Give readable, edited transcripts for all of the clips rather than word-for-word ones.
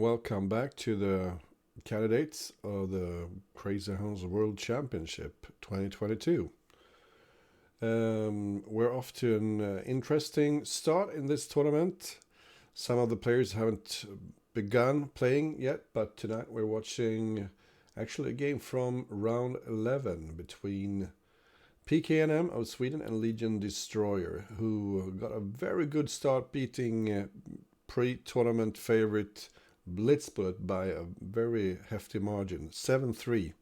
welcome back to the candidates of the Crazyhouse World Championship 2022. We're off to an interesting start in this tournament. Some of the players haven't begun playing yet, but tonight we're watching actually a game from round 11 between pknm of Sweden and LegionDestroyer, who got a very good start beating pre-tournament favorite Blitzbullet by a very hefty margin, 7-3.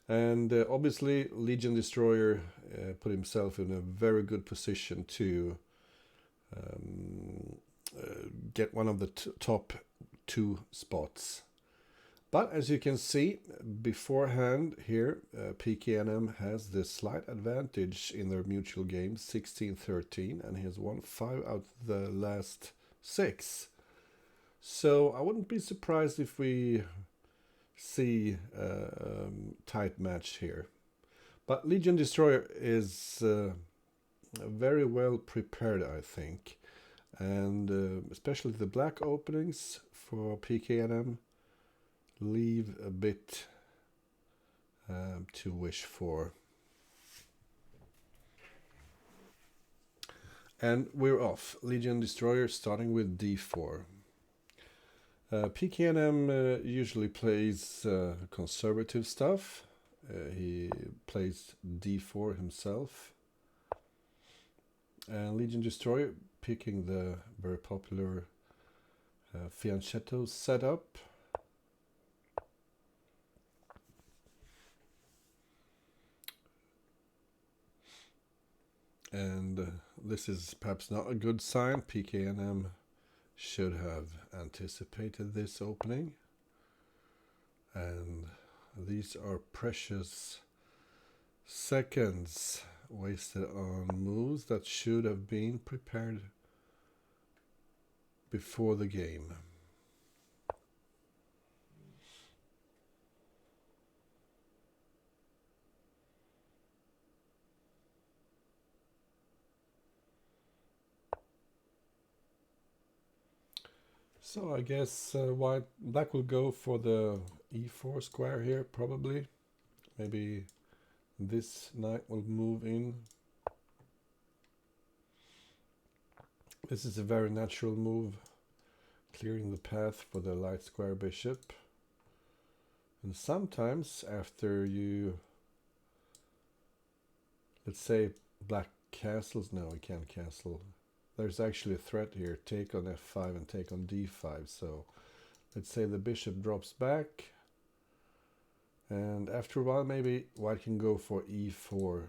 And obviously LegionDestroyer put himself in a very good position to get one of the top two spots. But as you can see beforehand here, pknm has the slight advantage in their mutual games, 16-13, and he has won 5 out of the last 6. So I wouldn't be surprised if we see a tight match here. But LegionDestroyer is very well prepared, I think. And especially the black openings for pknm leave a bit to wish for. And we're off. LegionDestroyer starting with d4. pknm usually plays conservative stuff. He plays d4 himself. And LegionDestroyer picking the very popular fianchetto setup. And this is perhaps not a good sign. pknm should have anticipated this opening. And these are precious seconds wasted on moves that should have been prepared before the game. So I guess black will go for the e4 square here, probably. Maybe this knight will move in. This is a very natural move, clearing the path for the light square bishop. And sometimes after you, let's say black castles, no, we can't castle. There's actually a threat here, take on f5 and take on d5. So let's say the bishop drops back. And after a while, maybe white can go for e4.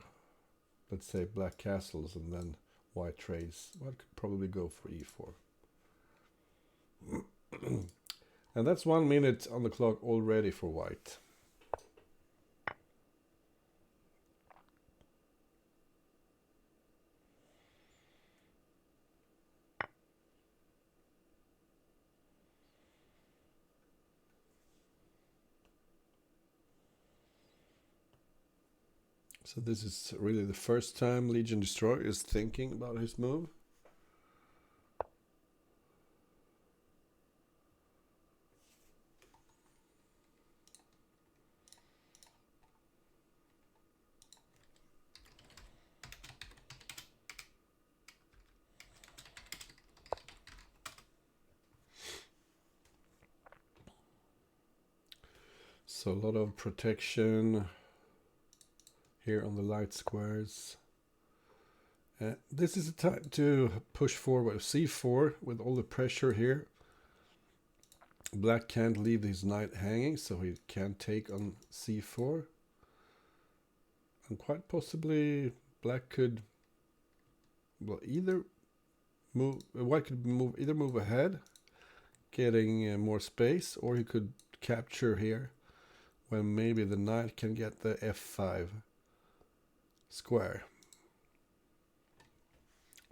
Let's say black castles and then white trades. White could probably go for e4. And that's 1 minute on the clock already for white. So this is really the first time LegionDestroyer is thinking about his move. So a lot of protection here on the light squares. This is a time to push forward. c4 with all the pressure here. Black can't leave his knight hanging, so he can't take on c4. And quite possibly black could, well, either move, white could either move ahead, getting more space, or he could capture here when maybe the knight can get the f5 square,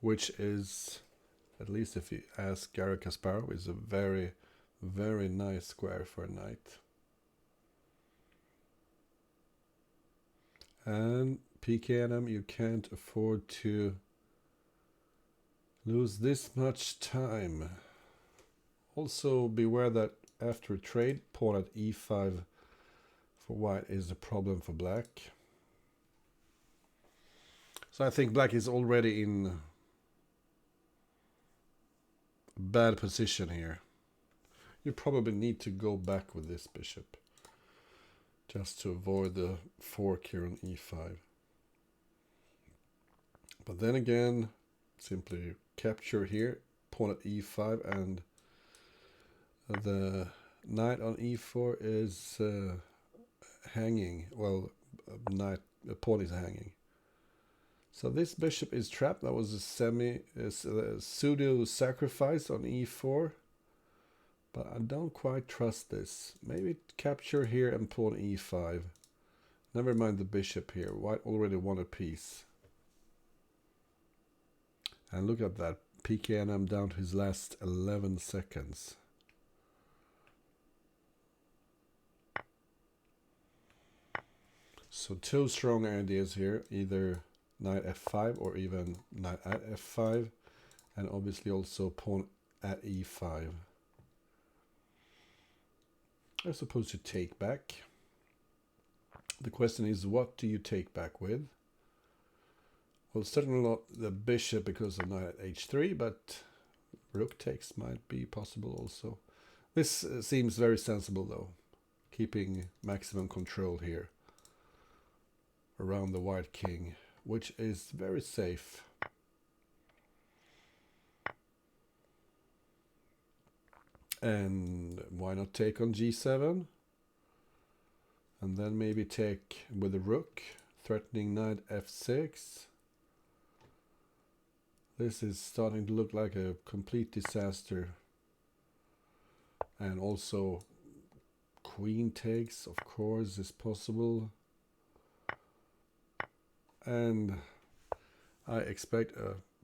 which is, at least if you ask Garry Kasparov, is a very, very nice square for a knight. And pknm, you can't afford to lose this much time. Also beware that after a trade, pawn at e5 for white is the problem for black. So I think black is already in a bad position here. You probably need to go back with this bishop just to avoid the fork here on e5. But then again, simply capture here, pawn at e5, and the knight on e4 is hanging. Well, pawn is hanging. So this bishop is trapped. That was a pseudo sacrifice on e4. But I don't quite trust this. Maybe capture here and pawn e5. Never mind the bishop here. White already won a piece. And look at that. pknm down to his last 11 seconds. So two strong ideas here. Either knight f5 or even knight at f5. And obviously also pawn at e5. I suppose you take back. The question is, what do you take back with? Well, certainly not the bishop because of knight at h3, but rook takes might be possible also. This seems very sensible though, keeping maximum control here around the white king, which is very safe. And why not take on g7? And then maybe take with the rook, threatening knight f6. This is starting to look like a complete disaster. And also queen takes, of course, is possible. And I expect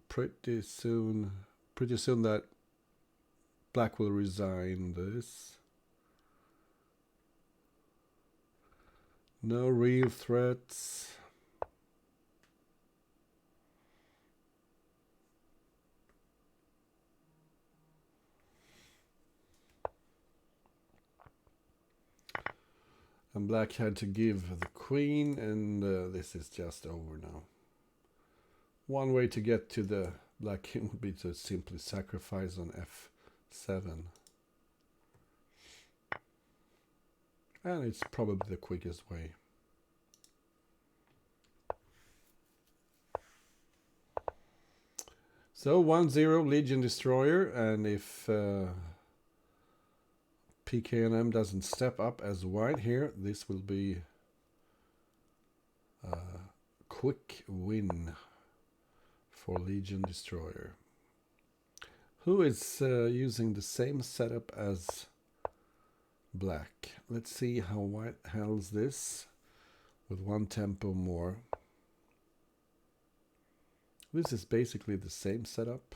pretty soon that black will resign this. No real threats. And black had to give the queen, and this is just over now. One way to get to the black king would be to simply sacrifice on f7. And it's probably the quickest way. So 1-0 Legion Destroyer, and if pknm doesn't step up as white here, this will be a quick win for Legion Destroyer, who is using the same setup as black. Let's see how white handles this with one tempo more. This is basically the same setup.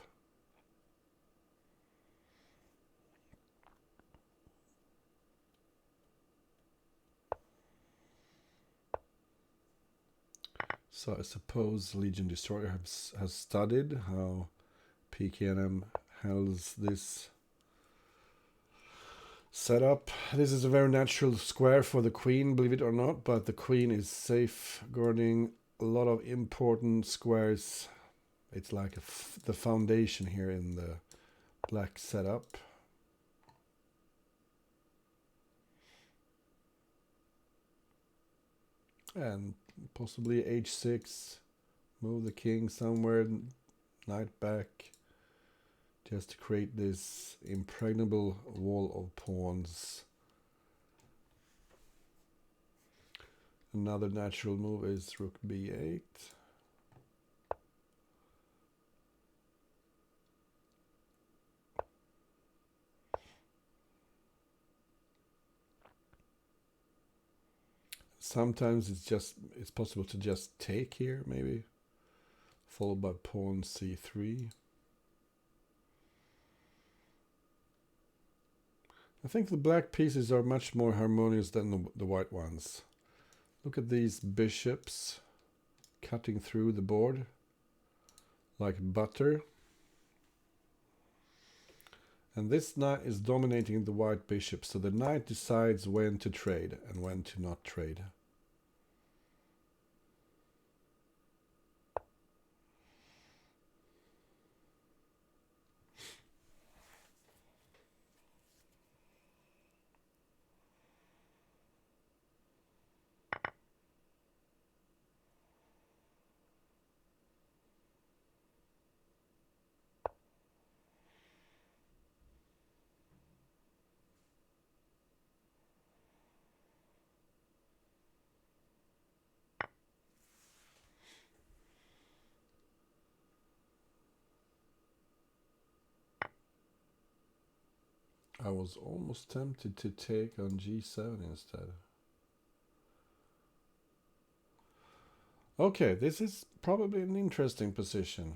So I suppose Legion Destroyer has studied how pknm handles this setup. This is a very natural square for the queen, believe it or not, but the queen is safeguarding a lot of important squares. It's like the foundation here in the black setup. And possibly h6, move the king somewhere, knight back, just to create this impregnable wall of pawns. Another natural move is rook b8. Sometimes it's possible to just take here, maybe, followed by pawn c3. I think the black pieces are much more harmonious than the white ones. Look at these bishops cutting through the board like butter. And this knight is dominating the white bishop, so the knight decides when to trade and when to not trade. I was almost tempted to take on g7 instead. Okay, this is probably an interesting position.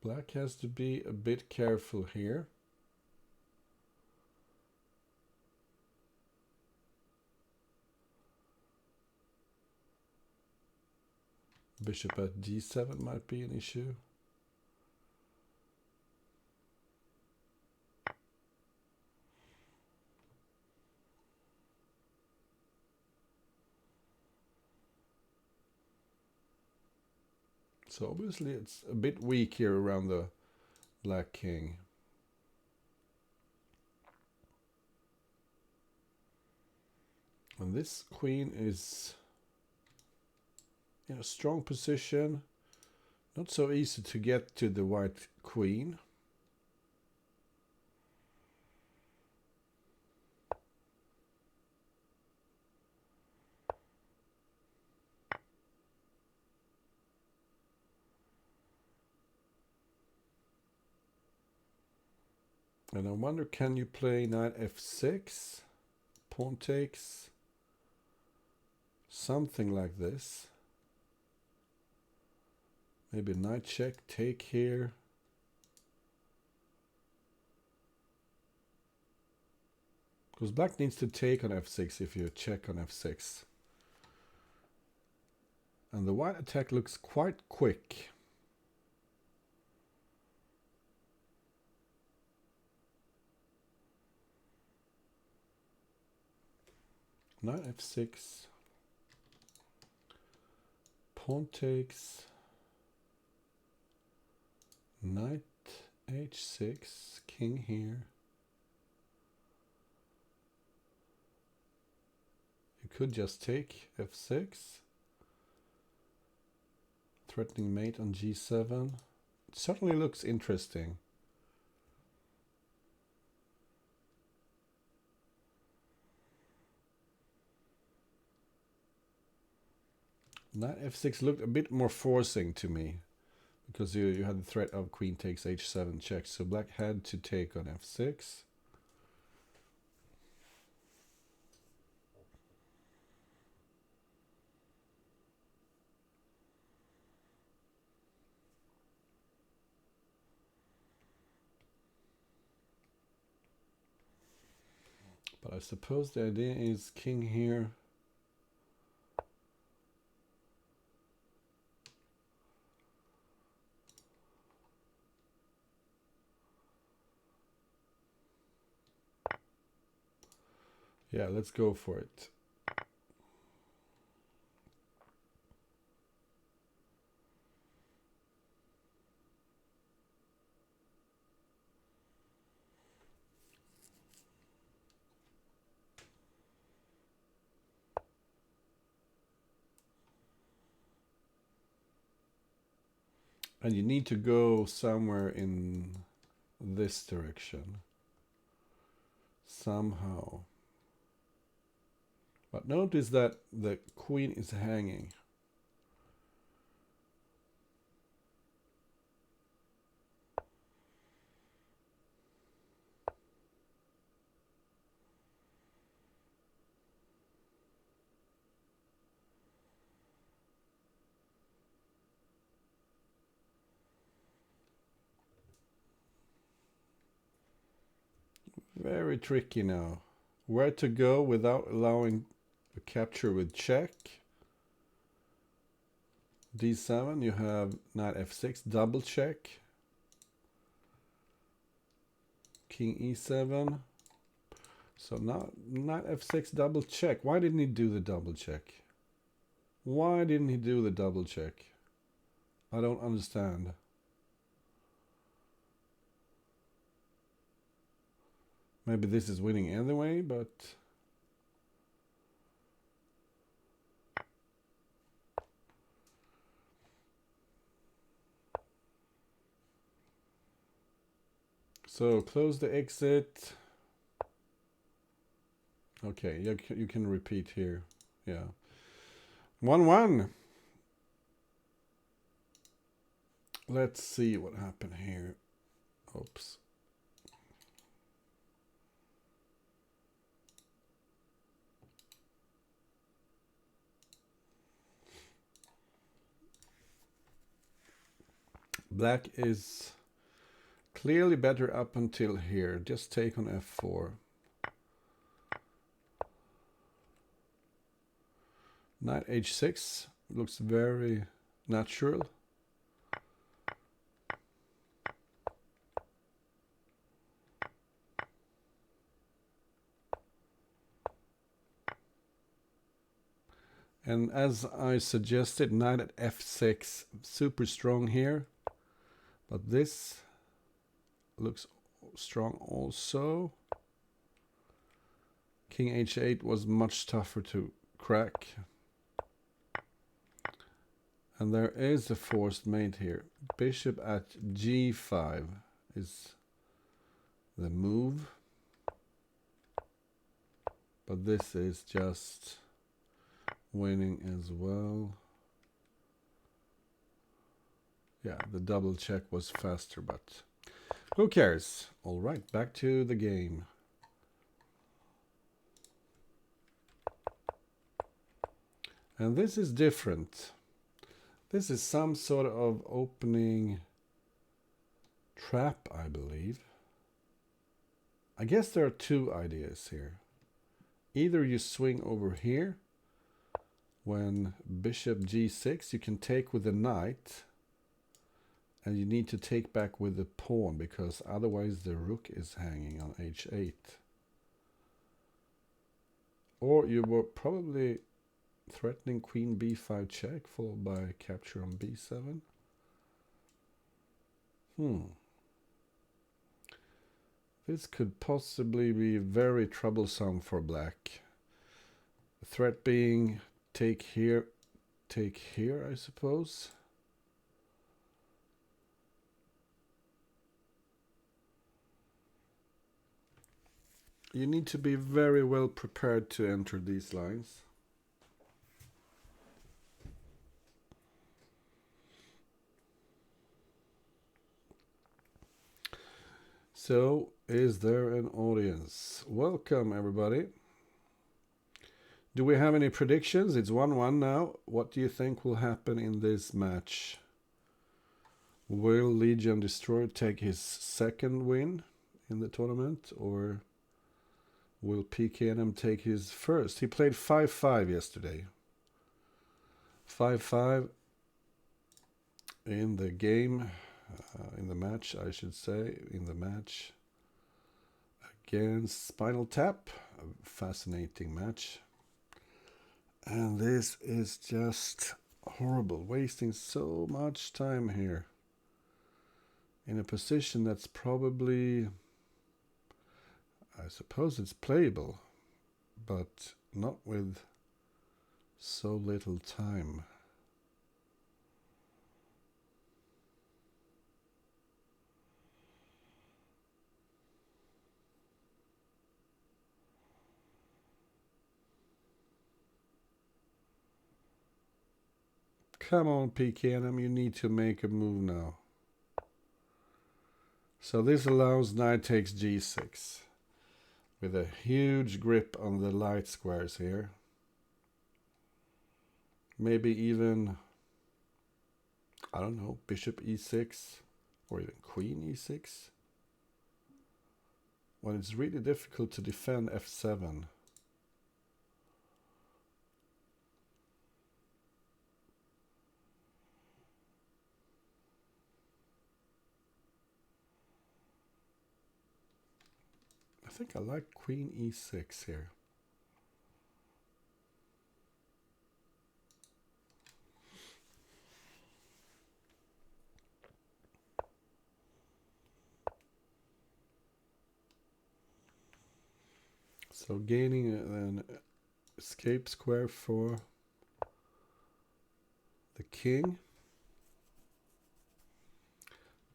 Black has to be a bit careful here. Bishop at d7 might be an issue. So obviously it's a bit weak here around the black king. And this queen is in a strong position. Not so easy to get to the white queen. And I wonder, can you play knight f6? Pawn takes. Something like this. Maybe knight check, take here. Because black needs to take on f6 if you check on f6. And the white attack looks quite quick. Knight f6. Pawn takes. Knight h6. King here. You could just take f6. Threatening mate on g7. It certainly looks interesting. Knight f6 looked a bit more forcing to me, because you had the threat of queen takes h7 check, so black had to take on f6. But I suppose the idea is king here. Yeah, let's go for it. And you need to go somewhere in this direction. Somehow. But notice that the queen is hanging. Very tricky now. Where to go without allowing a capture with check. D7, you have knight f6, double check. King e7. So now knight f6, double check. Why didn't he do the double check? Why didn't he do the double check? I don't understand. Maybe this is winning anyway, but... So close the exit. Okay, you can repeat here. Yeah. 1-1. Let's see what happened here. Oops. Black is clearly better up until here. Just take on f4. Knight h6 looks very natural. And as I suggested, knight at f6, super strong here. But this looks strong also. King h8 was much tougher to crack. And there is a forced mate here. Bishop at g5 is the move. But this is just winning as well. Yeah, the double check was faster, but who cares? All right, back to the game. And this is different. This is some sort of opening trap, I believe. I guess there are two ideas here. Either you swing over here. When bishop g6, you can take with the knight. And you need to take back with the pawn, because otherwise the rook is hanging on h8. Or you were probably threatening queen b5 check, followed by capture on b7. This could possibly be very troublesome for black. The threat being take here, I suppose. You need to be very well prepared to enter these lines. So, is there an audience? Welcome, everybody. Do we have any predictions? It's 1-1 now. What do you think will happen in this match? Will LegionDestroyer take his second win in the tournament, or will pknm take his first? He played 5-5 yesterday. 5-5 in the game, in the match, I should say, in the match against Spinal Tap. A fascinating match. And this is just horrible, wasting so much time here in a position that's probably, I suppose it's playable, but not with so little time. Come on, pknm, you need to make a move now. So this allows knight takes g6 with a huge grip on the light squares here. Maybe even, I don't know, bishop e6 or even queen e6. When it's really difficult to defend f7. I think I like queen e6 here. So gaining an escape square for the king.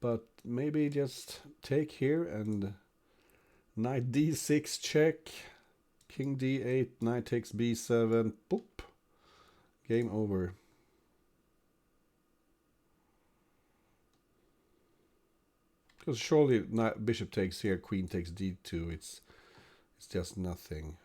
But maybe just take here and knight d6 check, king d8, knight takes b7, boop, game over. Because surely bishop takes here, queen takes d2, it's just nothing.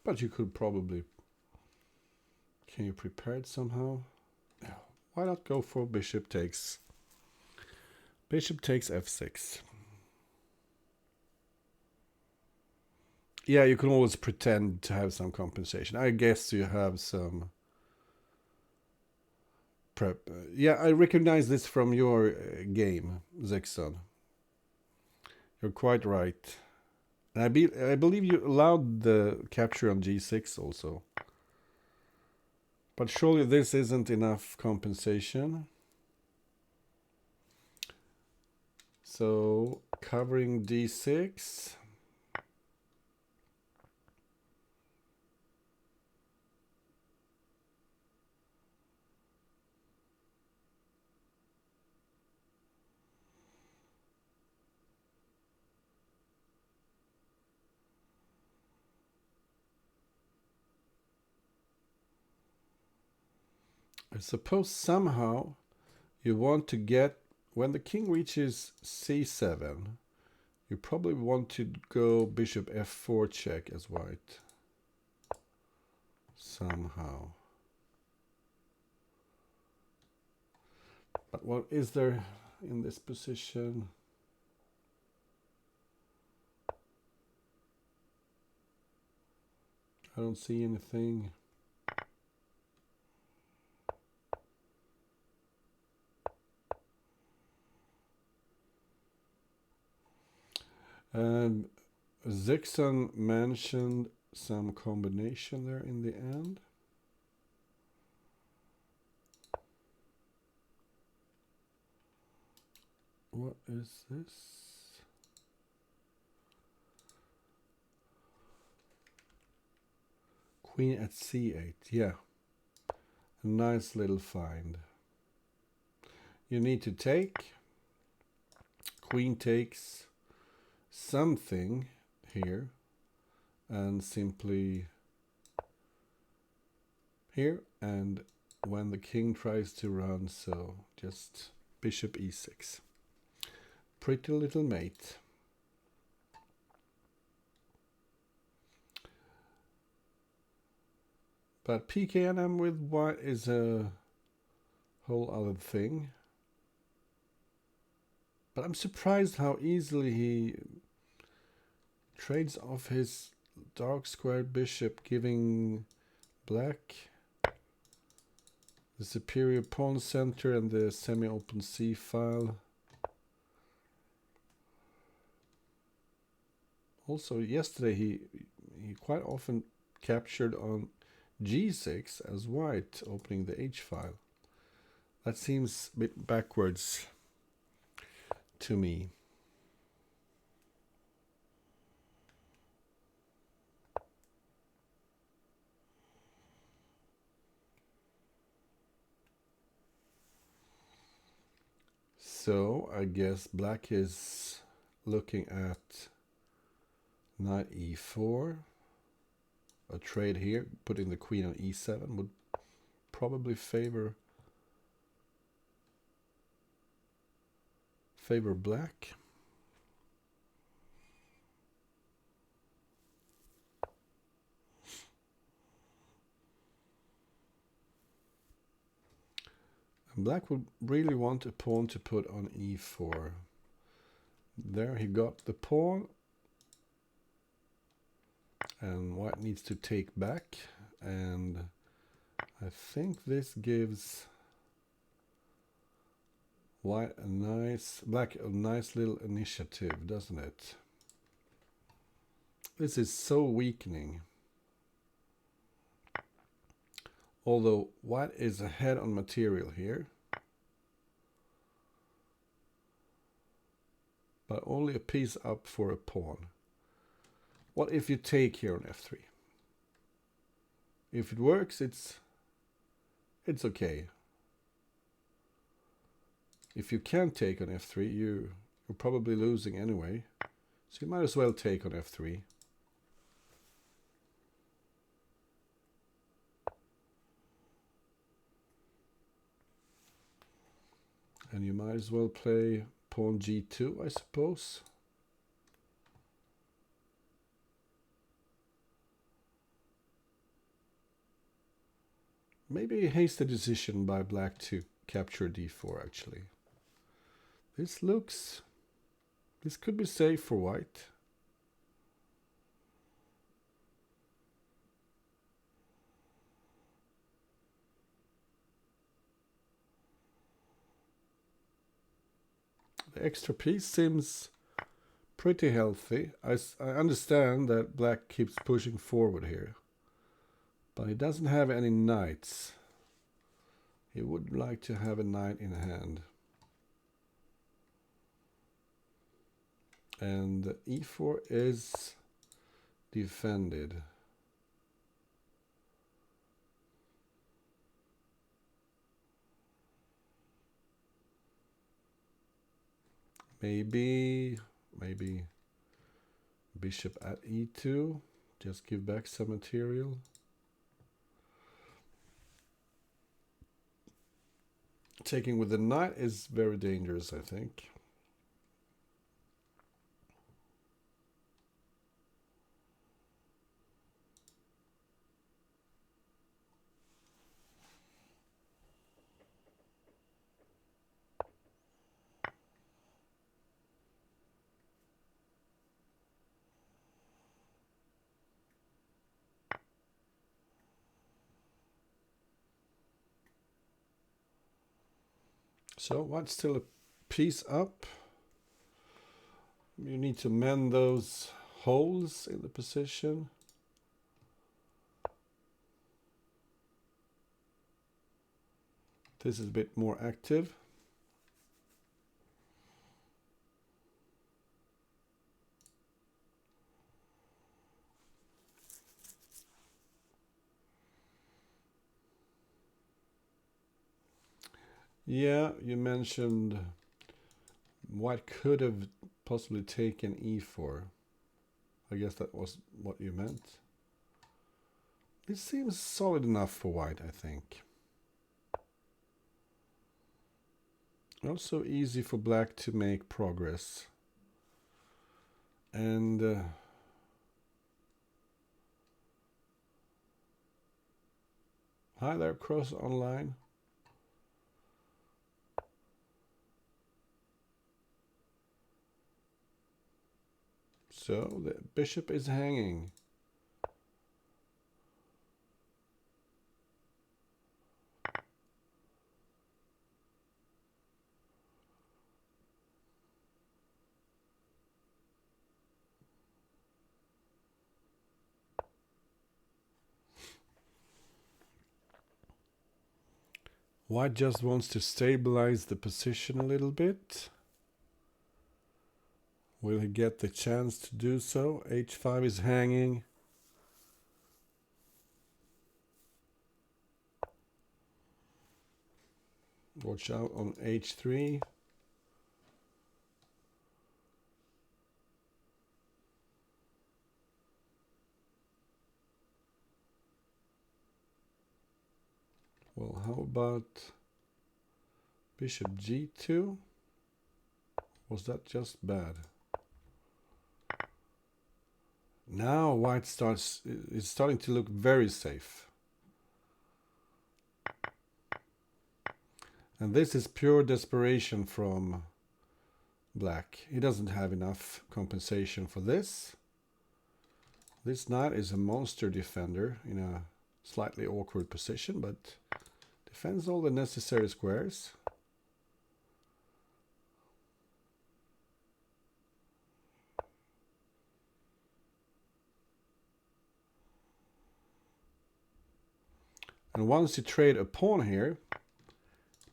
But you could probably... Can you prepare it somehow? No. Why not go for bishop takes? Bishop takes f6. Yeah, you can always pretend to have some compensation. I guess you have some prep. Yeah, I recognize this from your game, Zexon. You're quite right. And I believe you allowed the capture on g6 also. But surely this isn't enough compensation. So covering d6. I suppose somehow you want to get, when the king reaches c7, you probably want to go bishop f4 check as white. Somehow. But what is there in this position? I don't see anything. Zixon mentioned some combination there in the end. What is this? Queen at c8, yeah. A nice little find. You need to take. Queen takes something here. And simply here. And when the king tries to run, so just bishop e6. Pretty little mate. But pknm with white is a whole other thing. But I'm surprised how easily he trades off his dark squared bishop, giving black the superior pawn center and the semi-open c-file. Also, yesterday he quite often captured on g6 as white, opening the h-file. That seems a bit backwards to me. So I guess black is looking at knight e4. A trade here, putting the queen on e7 would probably favor black. Black would really want a pawn to put on e4. There he got the pawn. And white needs to take back. And I think this gives white a nice, black a nice little initiative, doesn't it? This is so weakening. Although white is ahead on material here. But only a piece up for a pawn. What if you take here on f3? If it works, it's okay. If you can't take on f3, you're probably losing anyway. So you might as well take on f3. And you might as well play pawn g2, I suppose. Maybe a hasty decision by black to capture d4, actually. This could be safe for white. The extra piece seems pretty healthy. I understand that black keeps pushing forward here. But he doesn't have any knights. He would like to have a knight in hand. And e4 is defended. Maybe bishop at e2. Just give back some material. Taking with the knight is very dangerous, I think. So white's still a piece up. You need to mend those holes in the position. This is a bit more active. Yeah, you mentioned white could have possibly taken e4. I guess that was what you meant. This seems solid enough for white, I think. Also easy for black to make progress. And hi there, Cross Online. So the bishop is hanging. White just wants to stabilize the position a little bit. Will he get the chance to do so? H5 is hanging. Watch out on H3. Well, how about bishop G2? Was that just bad? Now white is starting to look very safe. And this is pure desperation from black. He doesn't have enough compensation for this. This knight is a monster defender in a slightly awkward position, but defends all the necessary squares. And once you trade a pawn here,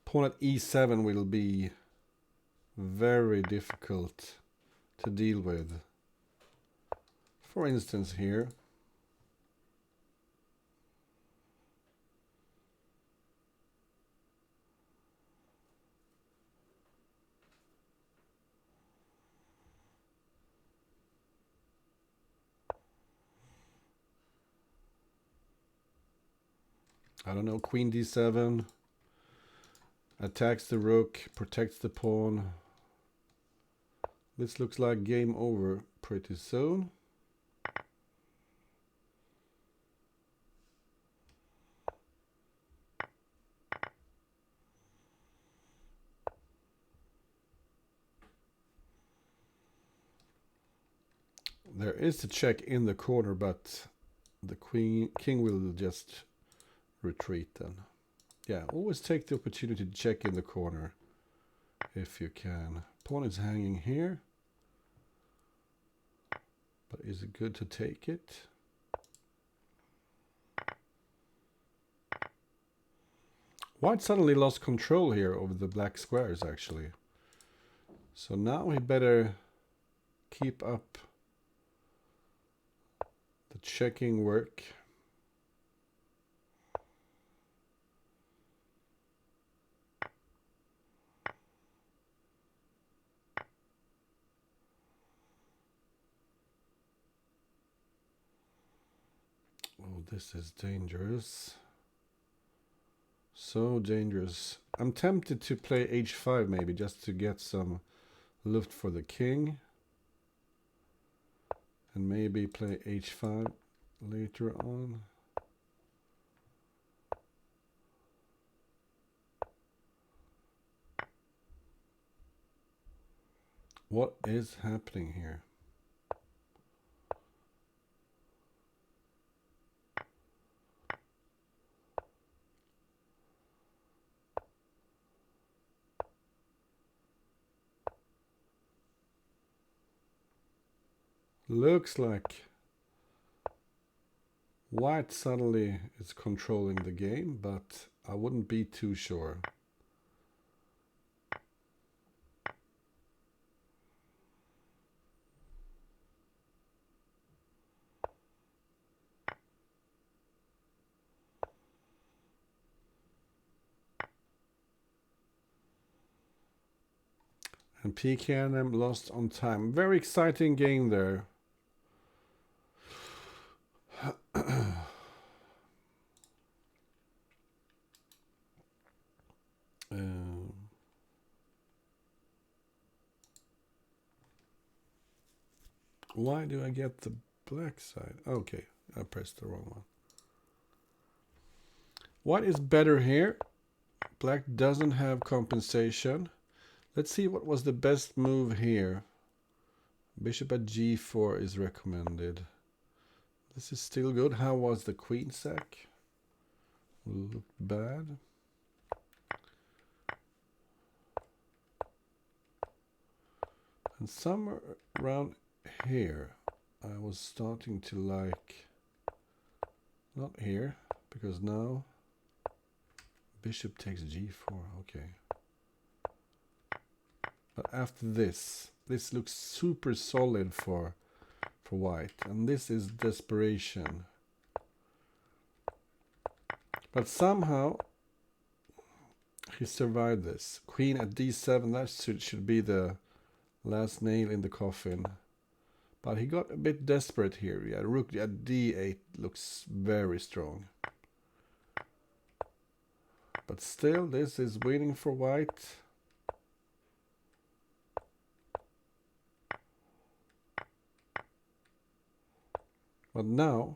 pawn at e7 will be very difficult to deal with. For instance here, I don't know, queen d7, attacks the rook, protects the pawn. This looks like game over pretty soon. There is a check in the corner, but the king will just retreat then. Yeah, always take the opportunity to check in the corner if you can. Pawn is hanging here, but is it good to take it? White suddenly lost control here over the black squares actually. So now he better keep up the checking work. Oh, this is dangerous. So dangerous. I'm tempted to play h5 maybe just to get some luft for the king. And maybe play h5 later on. What is happening here? Looks like white suddenly is controlling the game, but I wouldn't be too sure. And pknm lost on time. Very exciting game there. Why do I get the black side? Okay, I pressed the wrong one. White is better here. Black doesn't have compensation. Let's see what was the best move here. Bishop at g4 is recommended. This is still good. How was the queen sack? Looked bad. And somewhere around here, I was starting to like, not here, because now bishop takes g4, okay. But after this looks super solid for white, and this is desperation. But somehow he survived this. Queen at d7, that should be the last nail in the coffin. But he got a bit desperate here. Yeah, rook at d8 looks very strong. But still, this is winning for white. But now,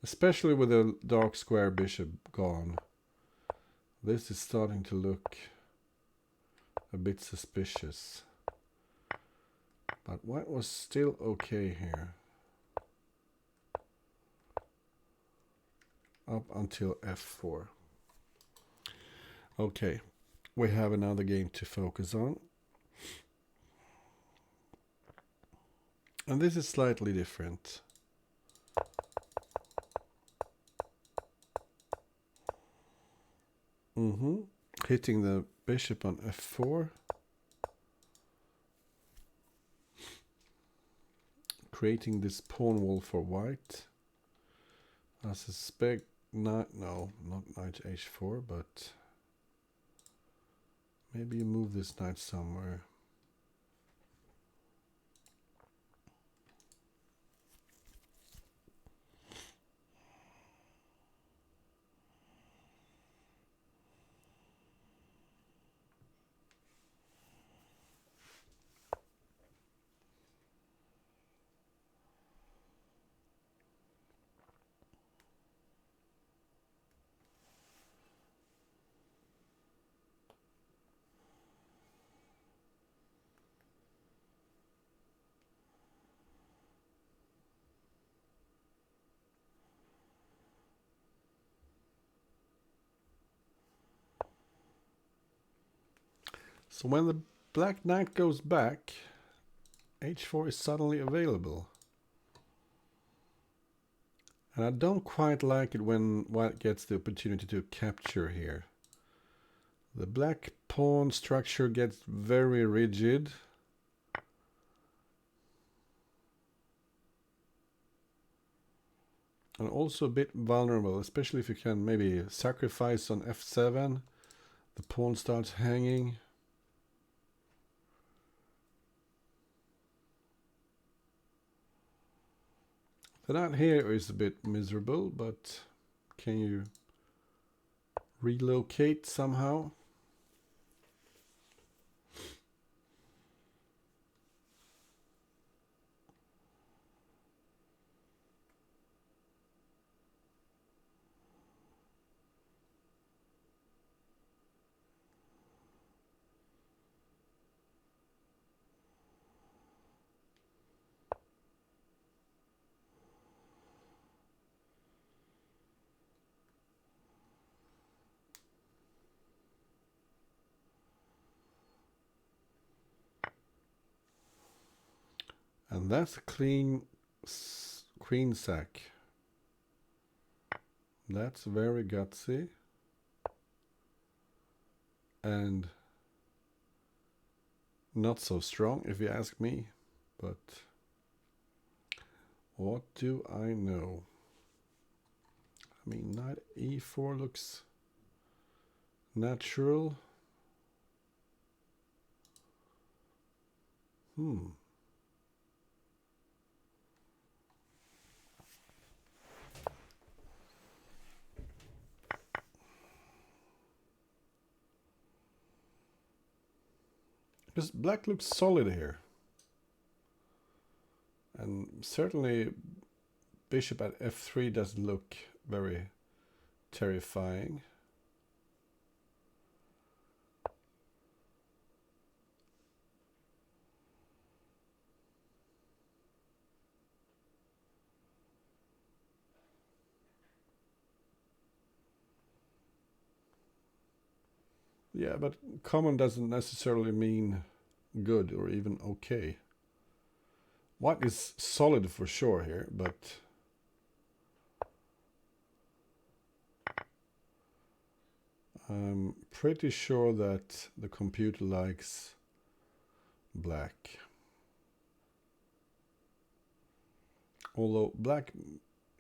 especially with the dark square bishop gone, This is starting to look a bit suspicious. But white was still okay here. Up until f4. Okay, we have another game to focus on. And this is slightly different. Hitting the bishop on f4. Creating this pawn wall for white. I suspect not knight h4, but maybe you move this knight somewhere. So when the black knight goes back, h4 is suddenly available. And I don't quite like it when white gets the opportunity to capture here. The black pawn structure gets very rigid. And also a bit vulnerable, especially if you can maybe sacrifice on f7. The pawn starts hanging. The knight here is a bit miserable, but can you relocate somehow? And that's a clean queen sack. That's very gutsy. And not so strong, if you ask me. But what do I know? I mean, knight e4 looks natural. Because black looks solid here. And certainly bishop at f3 doesn't look very terrifying. Yeah, but common doesn't necessarily mean good or even okay. White is solid for sure here, but I'm pretty sure that the computer likes black. Although black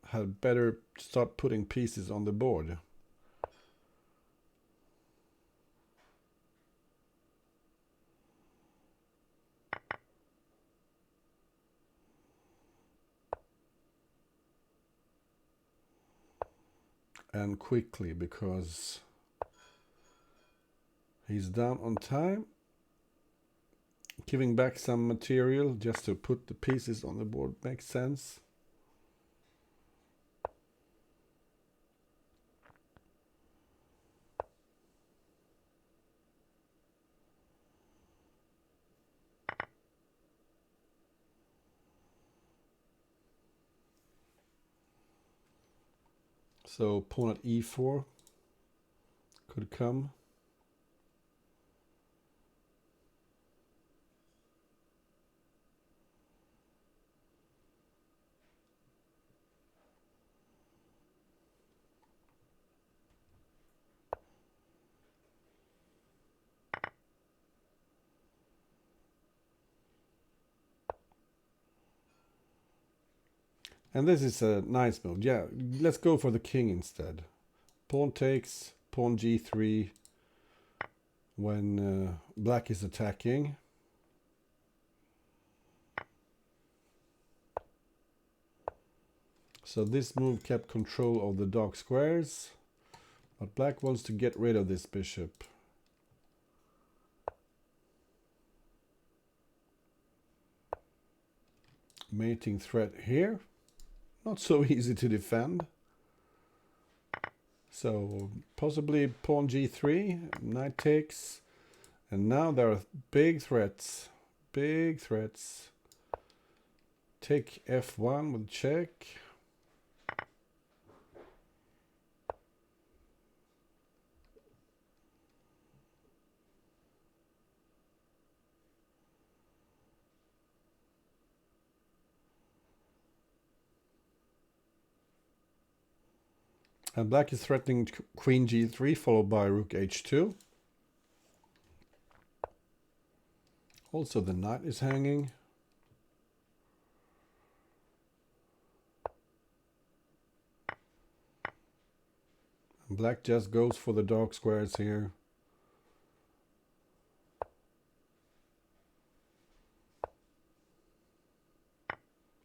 had better start putting pieces on the board. And quickly, because he's down on time. Giving back some material just to put the pieces on the board makes sense. So pawn at e4 could come. And this is a nice move. Yeah, let's go for the king instead. Pawn takes, pawn g3 when black is attacking. So this move kept control of the dark squares, but black wants to get rid of this bishop. Mating threat here. Not so easy to defend. So possibly pawn g3, knight takes, and now there are big threats. Big threats. Take f1 with check. And black is threatening queen g3 followed by rook h2. Also the knight is hanging. And black just goes for the dark squares here.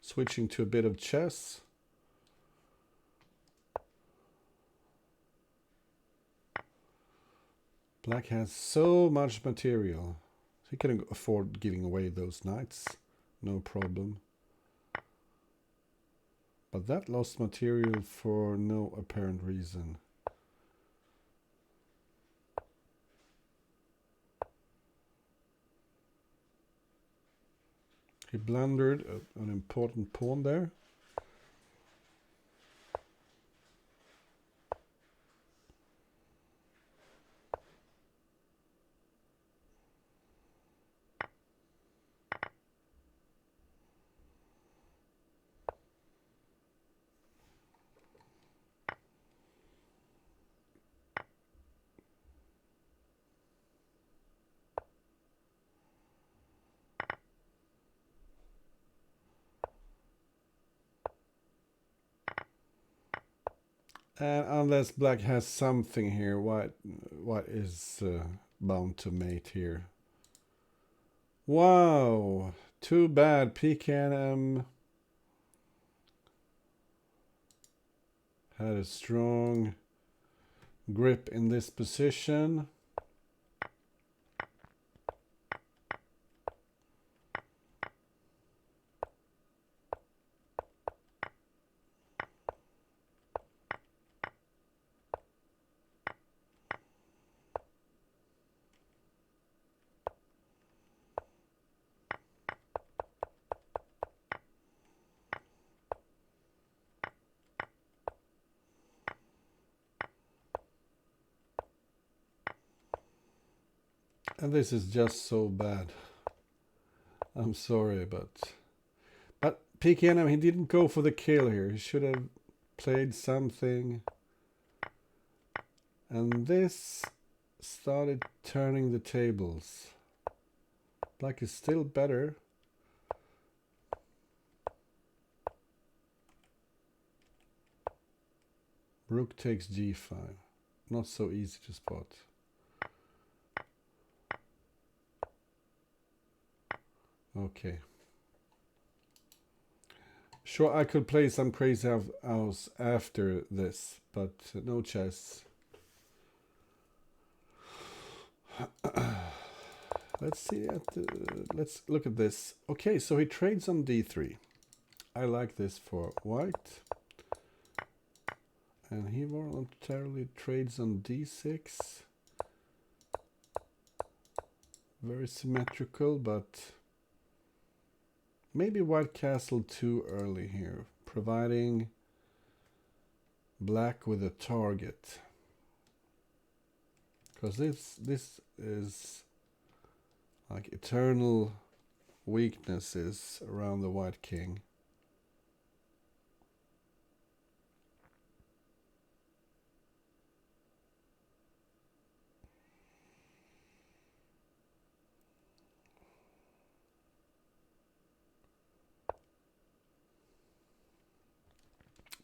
Switching to a bit of chess. Black has so much material. He can afford giving away those knights. No problem. But that lost material for no apparent reason. He blundered an important pawn there. And unless black has something here, white is bound to mate here. Wow, too bad. pknm had a strong grip in this position. And this is just so bad. I'm sorry, but pknm, he didn't go for the kill here. He should have played something. And this started turning the tables. Black is still better. Rook takes g5. Not so easy to spot. Okay. Sure, I could play some Crazyhouse after this, but no chess. Let's see let's look at this. Okay, so he trades on d3. I like this for white. And he voluntarily trades on d6. Very symmetrical, but maybe white castle too early here, providing black with a target. Because this is like eternal weaknesses around the white king.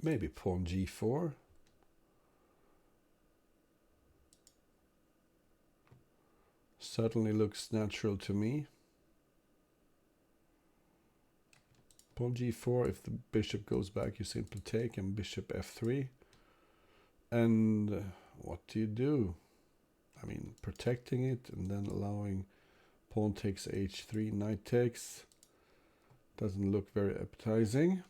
Maybe pawn g4. Certainly looks natural to me. Pawn g4, if the bishop goes back, you simply take, and bishop f3. And what do you do? I mean, protecting it and then allowing pawn takes h3, knight takes. Doesn't look very appetizing.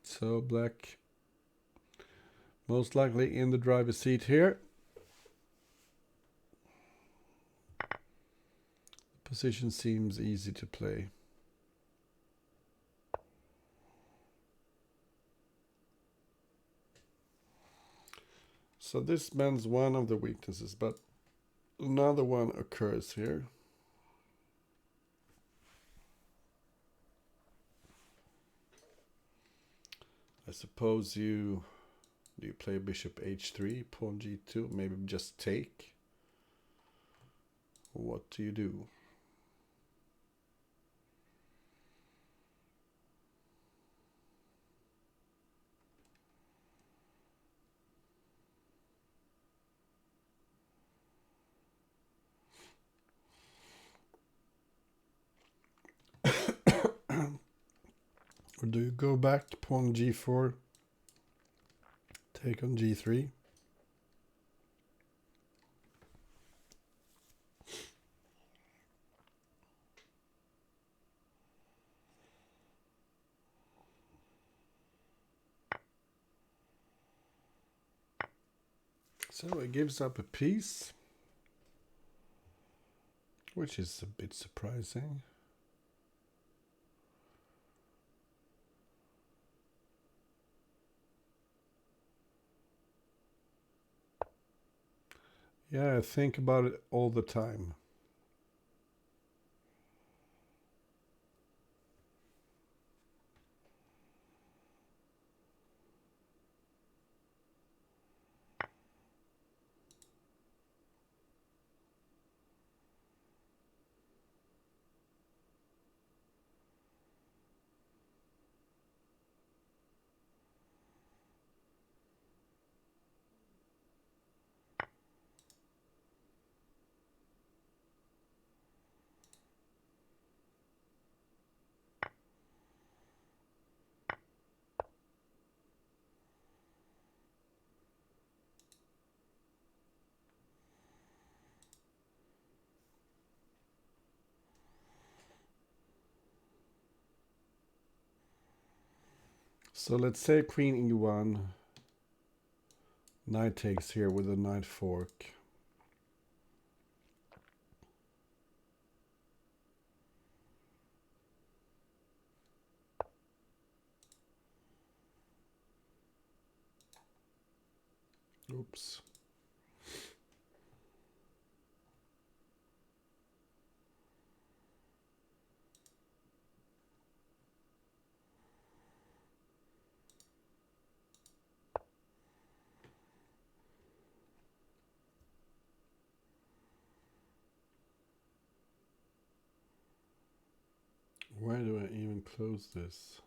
So black most likely in the driver's seat here. The position seems easy to play. So this bends one of the weaknesses, but another one occurs here. I suppose you play bishop h3, pawn g2, maybe just take. What do you do? Or do you go back, pawn g4, take on g3? So it gives up a piece, which is a bit surprising. Yeah, I think about it all the time. So let's say queen e1, knight takes here with a knight fork. Oops. Where do I even close this?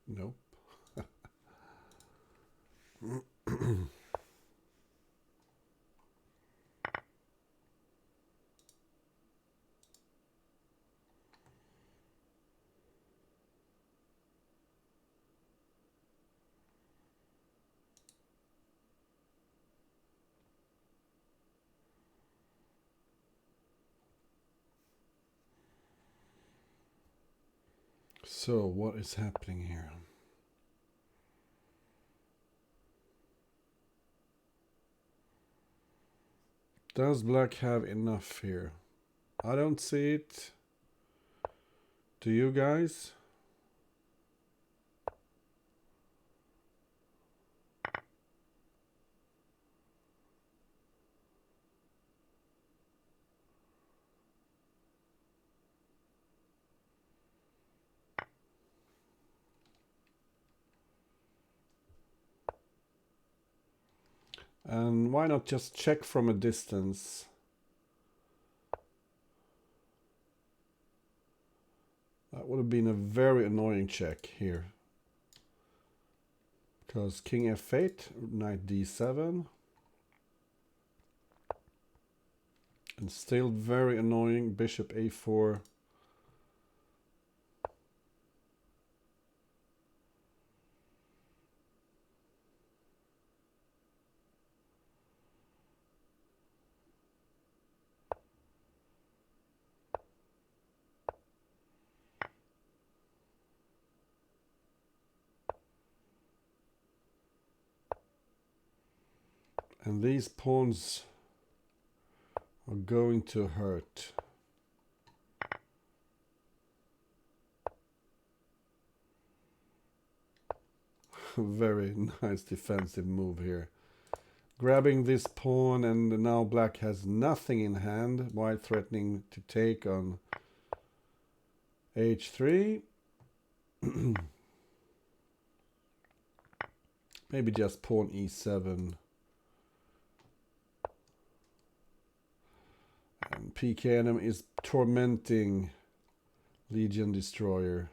Nope. So what is happening here? Does black have enough here? I don't see it. Do you guys? And why not just check from a distance? That would have been a very annoying check here. Because king f8, knight d7. And still very annoying, bishop a4. And these pawns are going to hurt. Very nice defensive move here. Grabbing this pawn, and now black has nothing in hand, while threatening to take on h3. Maybe just pawn e7. And pknm is tormenting LegionDestroyer.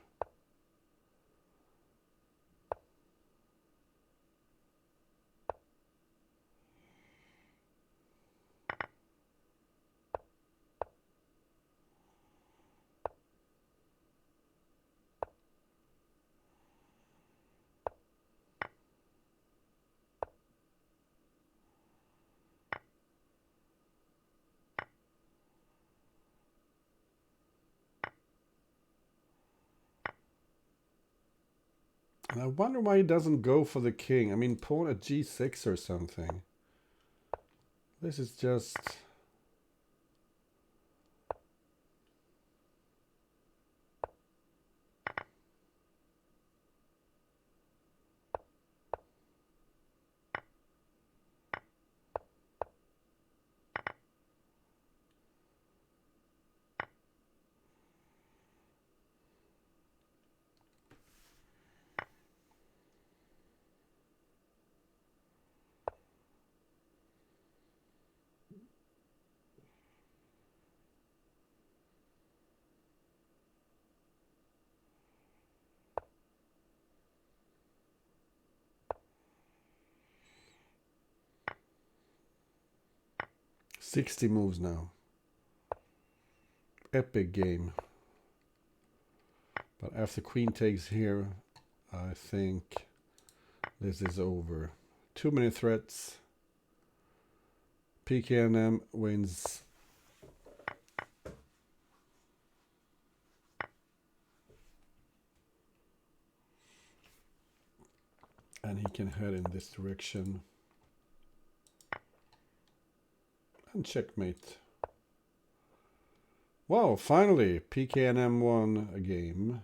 And I wonder why he doesn't go for the king. I mean, pawn at g6 or something. This is just... "60 moves now. Epic game. But after queen takes here, I think this is over. Too many threats. pknm wins. And he can head in this direction. And checkmate. Wow, finally, pknm won a game.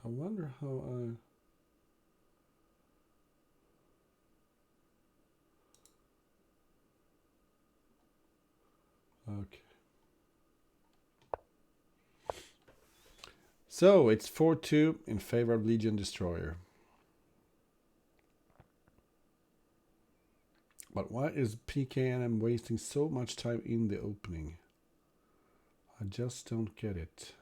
I wonder how I... Okay. So it's 4-2 in favor of LegionDestroyer. But why is pknm wasting so much time in the opening? I just don't get it.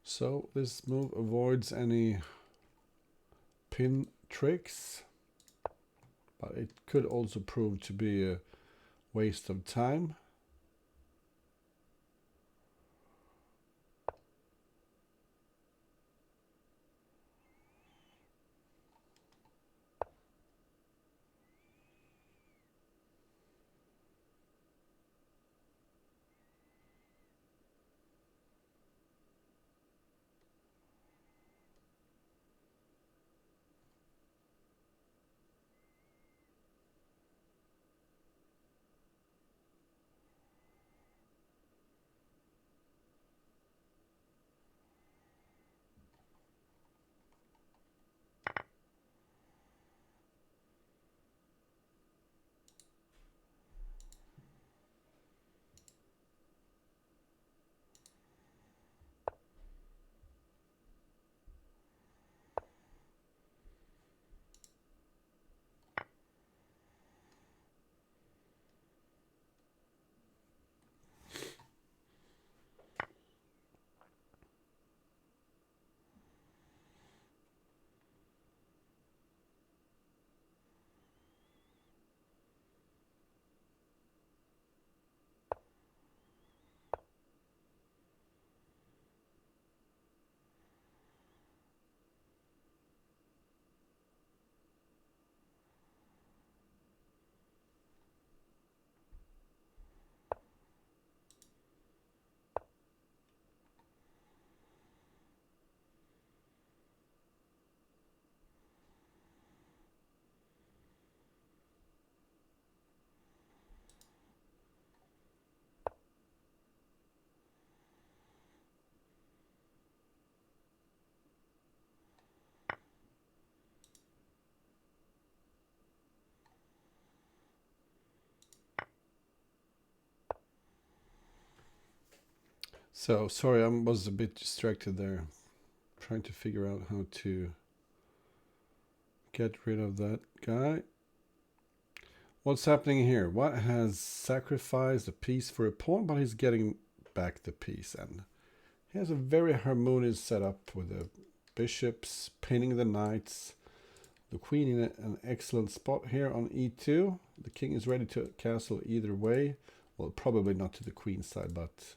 So this move avoids any pin tricks, but it could also prove to be a waste of time. So sorry, I was a bit distracted there, trying to figure out how to get rid of that guy. What's happening here? White has sacrificed a piece for a pawn, but he's getting back the piece, and he has a very harmonious setup with the bishops pinning the knights, the queen in an excellent spot here on e2. The king is ready to castle either way. Well, probably not to the queen side, but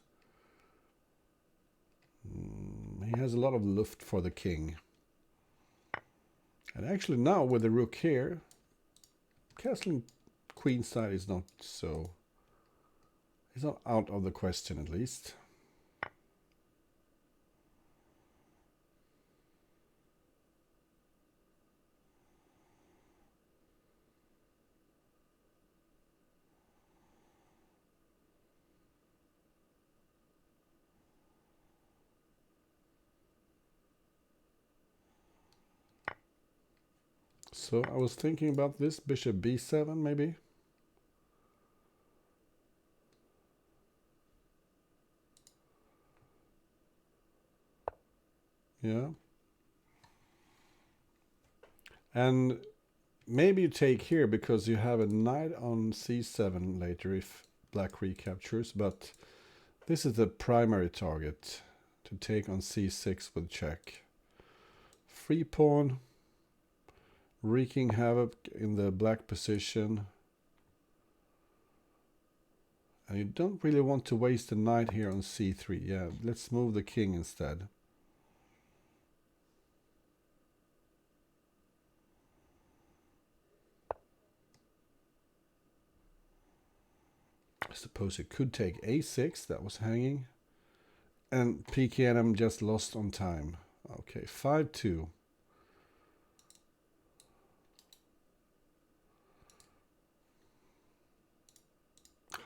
he has a lot of luft for the king. And actually now with the rook here, castling queen side is not so... it's not out of the question, at least. So I was thinking about this, bishop b7 maybe. Yeah. And maybe you take here because you have a knight on c7 later if black recaptures, but this is the primary target, to take on c6 with check. Free pawn, wreaking havoc in the black position. And you don't really want to waste a knight here on c3. Yeah, let's move the king instead. I suppose it could take a6, that was hanging. And pknm just lost on time. Okay, 5-2.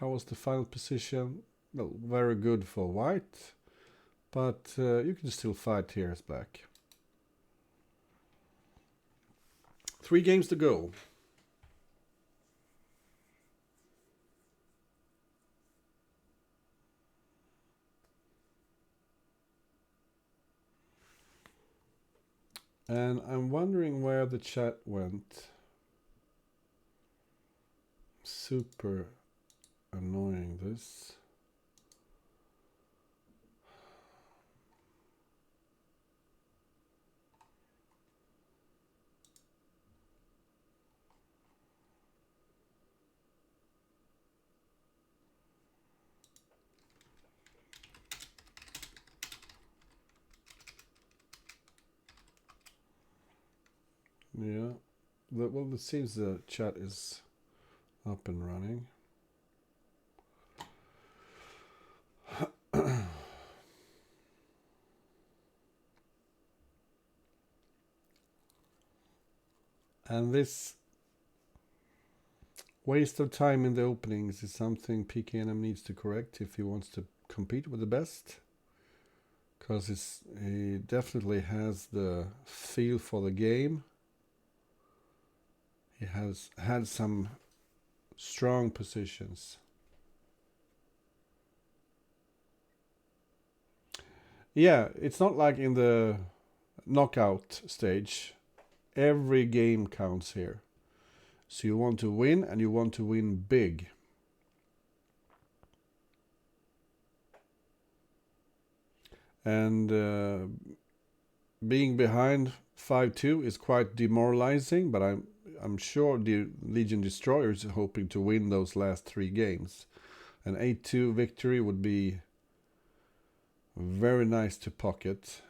How was the final position? Well, very good for white, but you can still fight here as black. 3 games to go. And I'm wondering where the chat went. Super annoying, this. Yeah. Well, it seems the chat is up and running. And this waste of time in the openings is something pknm needs to correct if he wants to compete with the best. Because he definitely has the feel for the game. He has had some strong positions. Yeah, it's not like in the knockout stage. Every game counts here. So you want to win, and you want to win big. And being behind 5-2 is quite demoralizing, but I'm sure the LegionDestroyer is hoping to win those last 3 games. An 8-2 victory would be very nice to pocket.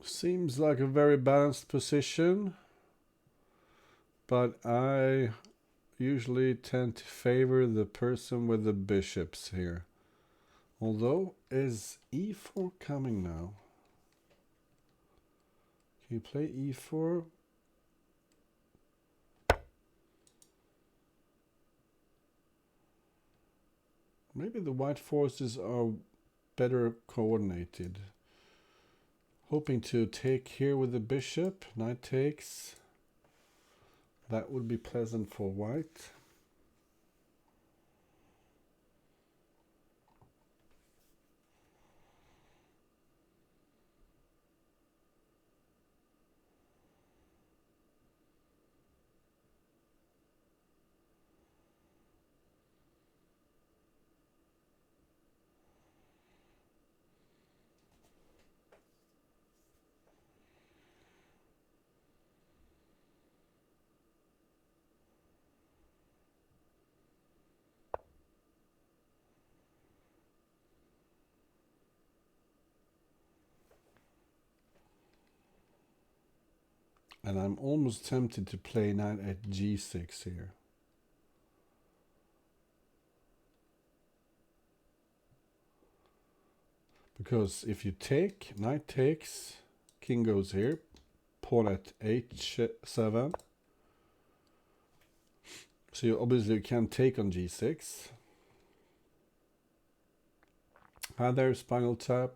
Seems like a very balanced position, but I usually tend to favor the person with the bishops here. Although, is e4 coming now? Can you play e4? Maybe the white forces are better coordinated. Hoping to take here with the bishop. Knight takes. That would be pleasant for white. And I'm almost tempted to play knight at g6 here. Because if you take, knight takes, king goes here, pawn at h7. So you obviously can't take on g6. Hi there, Spinal Tap.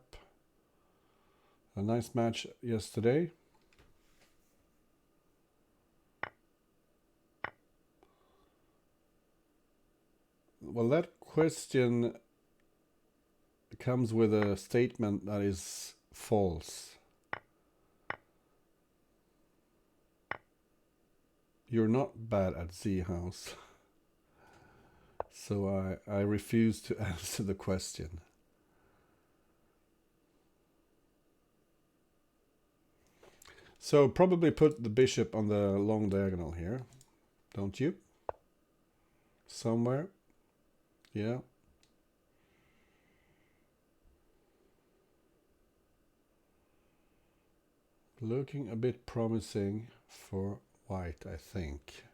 A nice match yesterday. Well, that question comes with a statement that is false. You're not bad at Z-House. So I refuse to answer the question. So probably put the bishop on the long diagonal here, don't you? Somewhere. Yeah. Looking a bit promising for white, I think.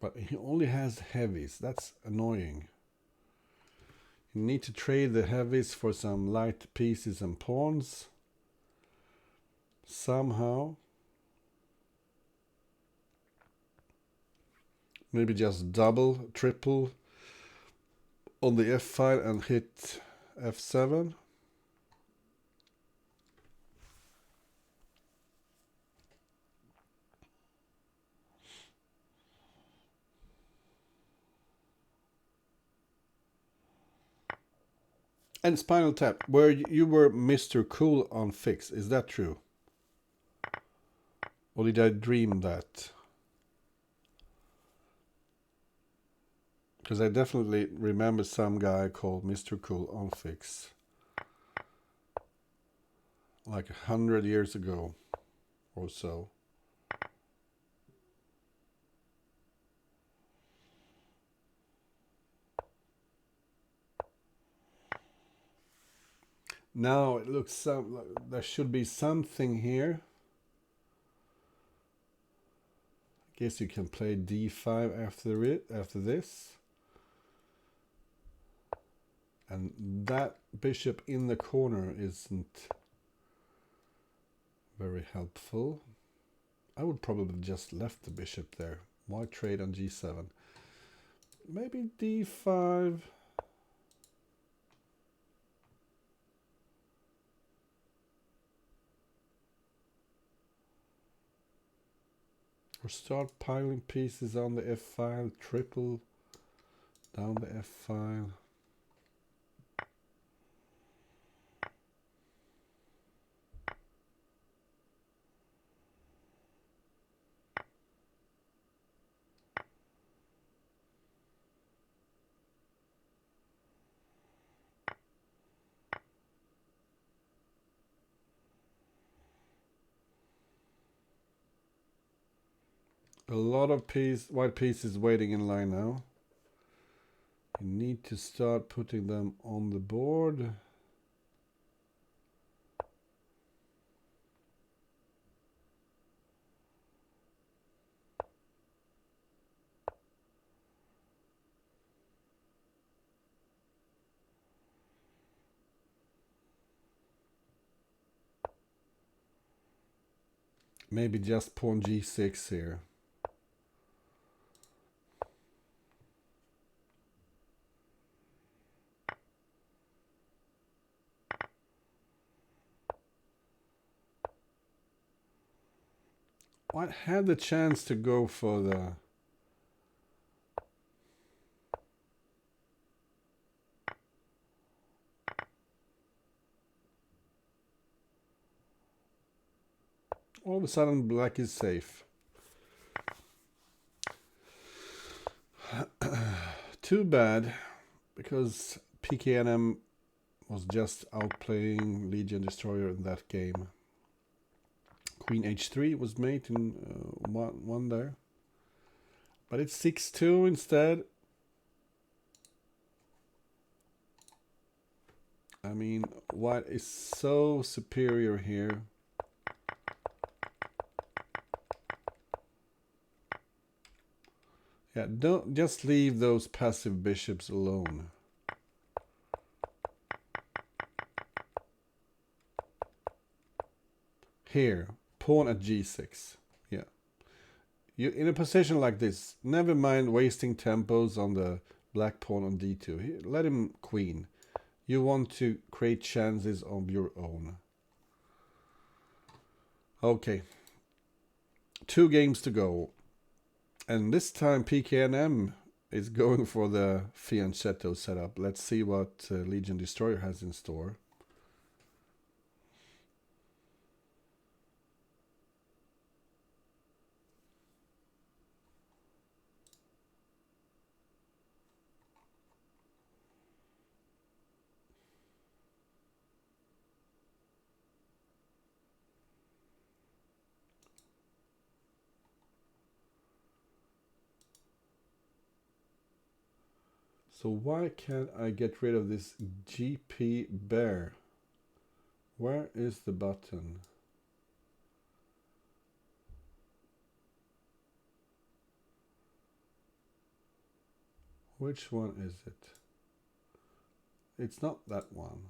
But he only has heavies. That's annoying. You need to trade the heavies for some light pieces and pawns. Somehow. Maybe just double, triple on the F file and hit F7. And Spinal Tap, where you were Mr. Cool on fix, is that true? Or did I dream that? Because I definitely remember some guy called Mr. Cool on fix. Like 100 years ago or so. Now it looks like there should be something here. I guess you can play d5 after this. And that bishop in the corner isn't very helpful. I would probably just left the bishop there. Why trade on g7? Maybe d5. Or start piling pieces on the F file, triple down the F file. A lot of white pieces waiting in line now. You need to start putting them on the board. Maybe just pawn g6 here. White had the chance to go for the... All of a sudden black is safe. Too bad, because pknm was just outplaying LegionDestroyer in that game. Queen h3 was mate in one there. But it's 6-2 instead. I mean, white is so superior here. Yeah, don't just leave those passive bishops alone. Here, pawn at g6. Yeah. You in a position like this, never mind wasting tempos on the black pawn on d2. Here, let him queen. You want to create chances of your own. Okay. 2 games to go. And this time pknm is going for the fianchetto setup. Let's see what LegionDestroyer has in store. So why can't I get rid of this GP bear? Where is the button? Which one is it? It's not that one.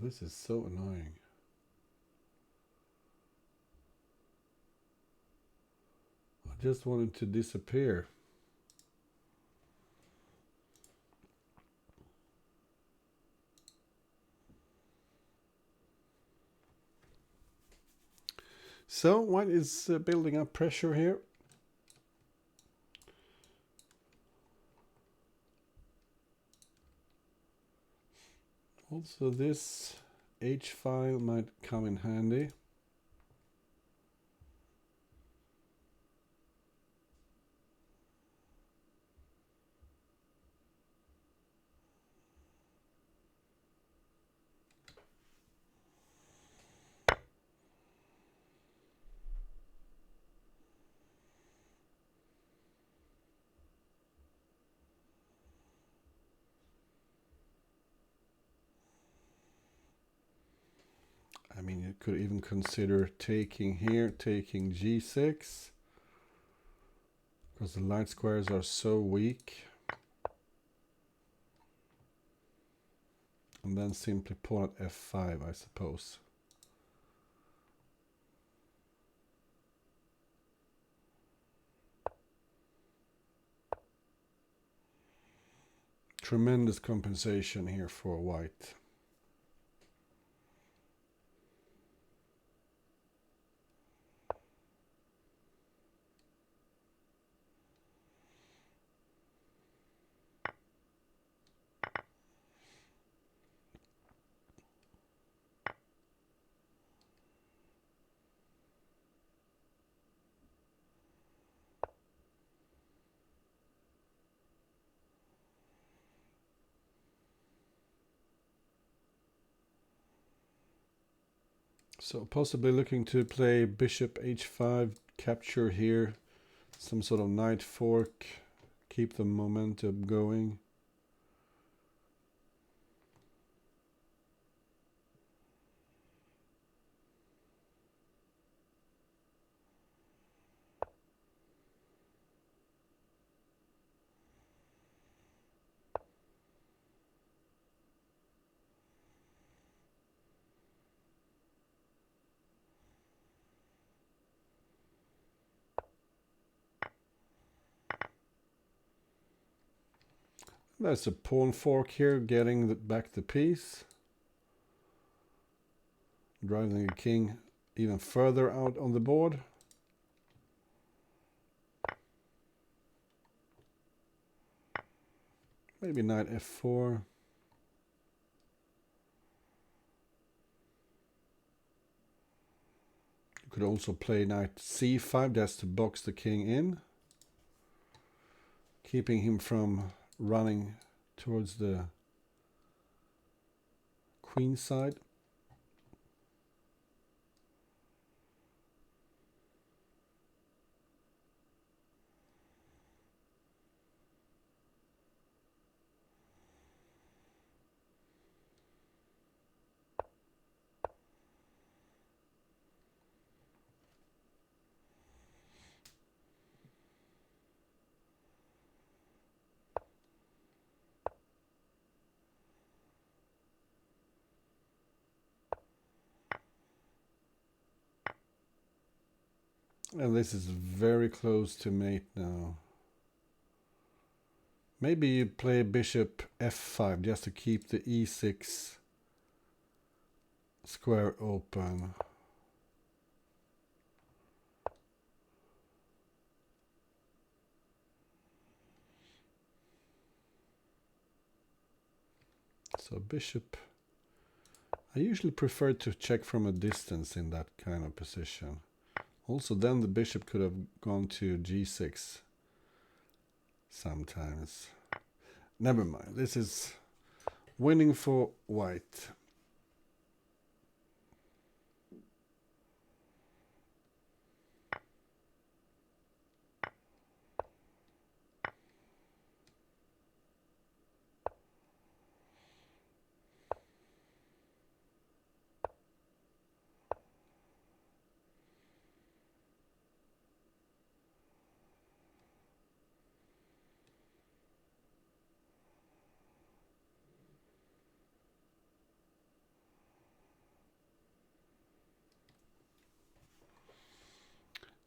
This is so annoying. I just want it to disappear. So white is building up pressure here. Also this H file might come in handy. I mean, you could even consider taking here, taking G6, because the light squares are so weak. And then simply pawn at F5, I suppose. Tremendous compensation here for white. So possibly looking to play bishop h5, capture here, some sort of knight fork, keep the momentum going. There's a pawn fork here, getting back the piece. Driving the king even further out on the board. Maybe knight f4. You could also play knight c5, just to box the king in, keeping him from running towards the queen side. And this is very close to mate now. Maybe you play bishop f5 just to keep the e6 square open. So bishop, I usually prefer to check from a distance in that kind of position. Also then the bishop could have gone to g6 sometimes. Never mind, this is winning for white.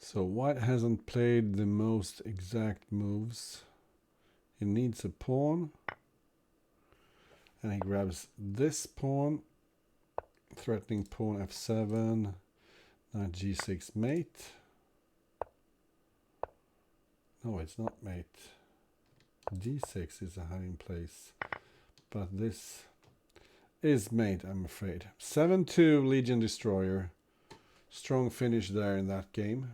So white hasn't played the most exact moves. He needs a pawn. And he grabs this pawn. Threatening pawn f7. Knight g6 mate. No, it's not mate. d6 is a hiding place. But this is mate, I'm afraid. 7-2 LegionDestroyer. Strong finish there in that game.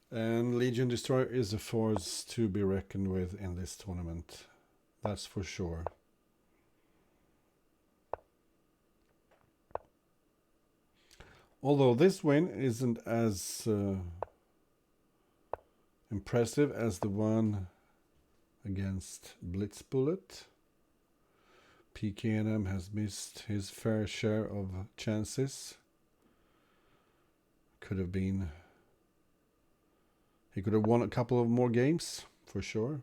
And LegionDestroyer is a force to be reckoned with in this tournament. That's for sure. Although this win isn't as impressive as the one against Blitzbullet. pknm has missed his fair share of chances. He could have won a couple of more games, for sure.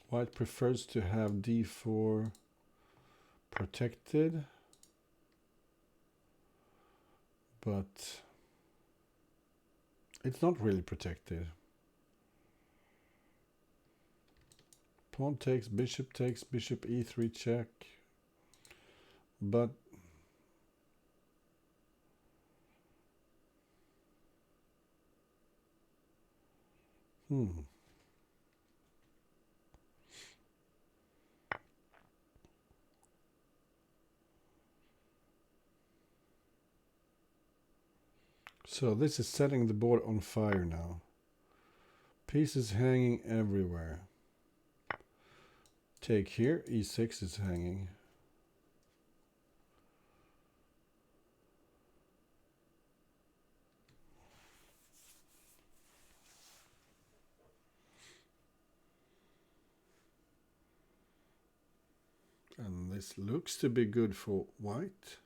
White prefers to have d4 protected, but it's not really protected. Pawn takes, bishop e3 check, but So this is setting the board on fire now. Pieces hanging everywhere. Take here, e6 is hanging. And this looks to be good for white.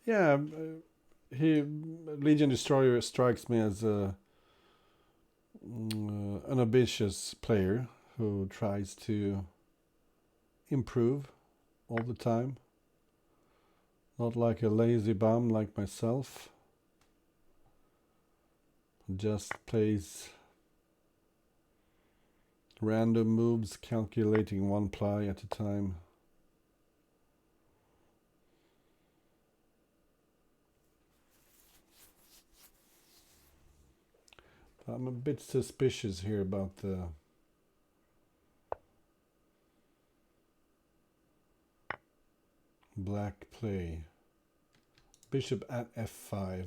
Yeah, LegionDestroyer strikes me as an ambitious player who tries to improve all the time. Not like a lazy bum like myself. Just plays random moves, calculating one ply at a time. I'm a bit suspicious here about the black play. Bishop at f5.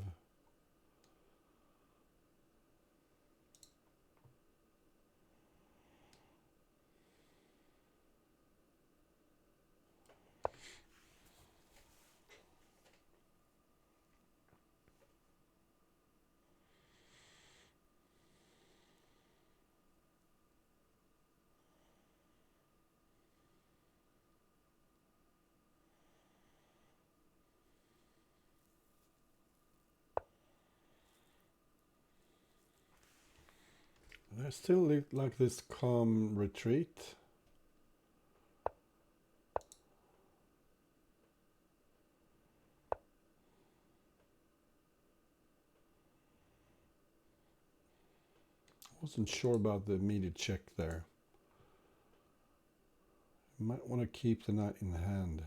I still like this calm retreat. Wasn't sure about the immediate check there. Might want to keep the knight in hand.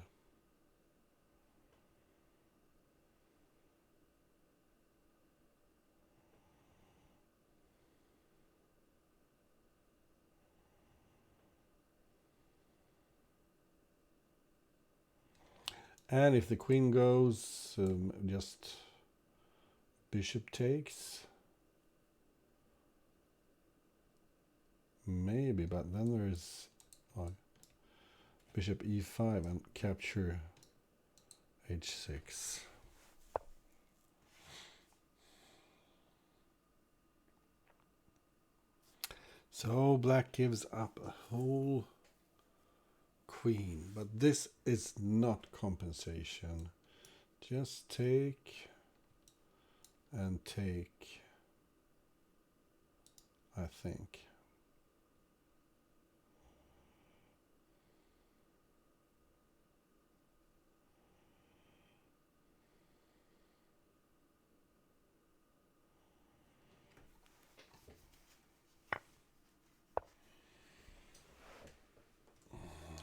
And if the queen goes, just bishop takes. Maybe, but then there's bishop e5 and capture h6. So black gives up a whole queen, but this is not compensation. Just take and take, I think.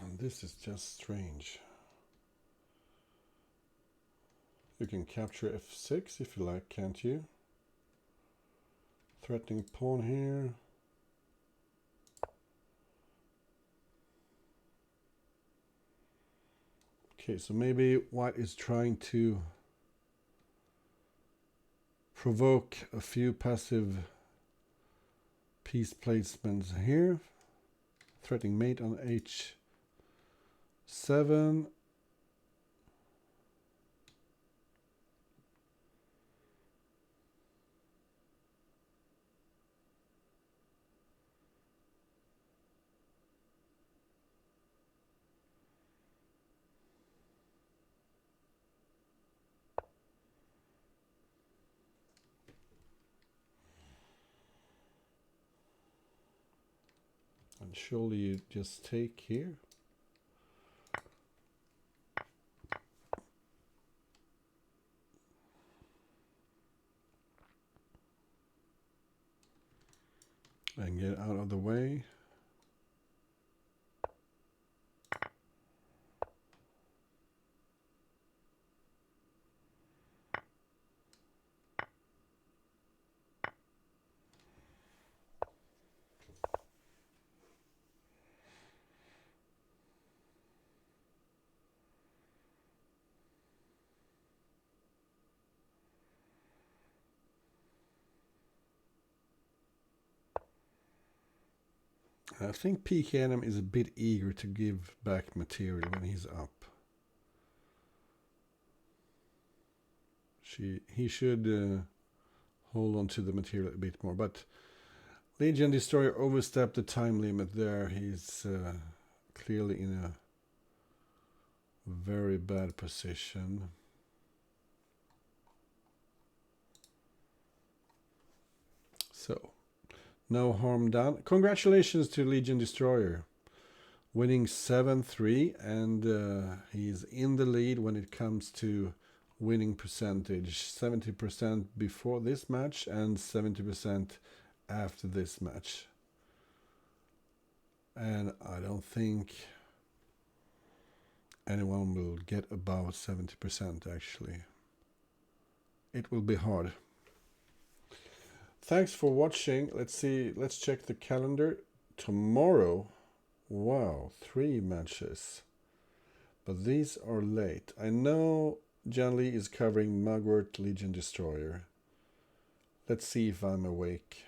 And this is just strange. You can capture f6 if you like, can't you? Threatening pawn here. Okay, so maybe white is trying to provoke a few passive piece placements here. Threatening mate on h7. And surely you just take here. And get out of the way. I think pknm is a bit eager to give back material when he's up. He should hold on to the material a bit more, but LegionDestroyer overstepped the time limit there. He's clearly in a very bad position. So, no harm done. Congratulations to LegionDestroyer, winning 7-3, and he's in the lead when it comes to winning percentage. 70% before this match and 70% after this match. And I don't think anyone will get above 70% actually. It will be hard. Thanks for watching. Let's check the calendar. Tomorrow, wow, 3 matches. But these are late. I know Jan Lee is covering Mugwort LegionDestroyer. Let's see if I'm awake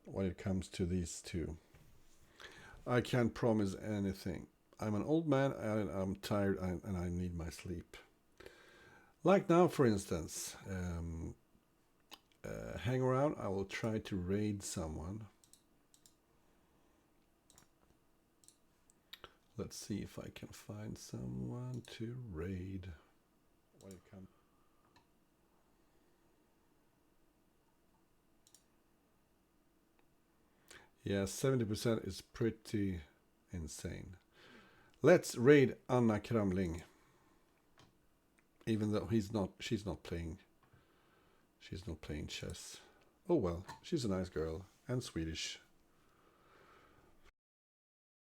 when it comes to these two. I can't promise anything. I'm an old man and I'm tired and I need my sleep. Like now, for instance. Hang around, I will try to raid someone. Let's see if I can find someone to raid. Yeah, 70% is pretty insane. Let's raid Anna Kramling. Even though she's not playing chess. Oh well, she's a nice girl and Swedish.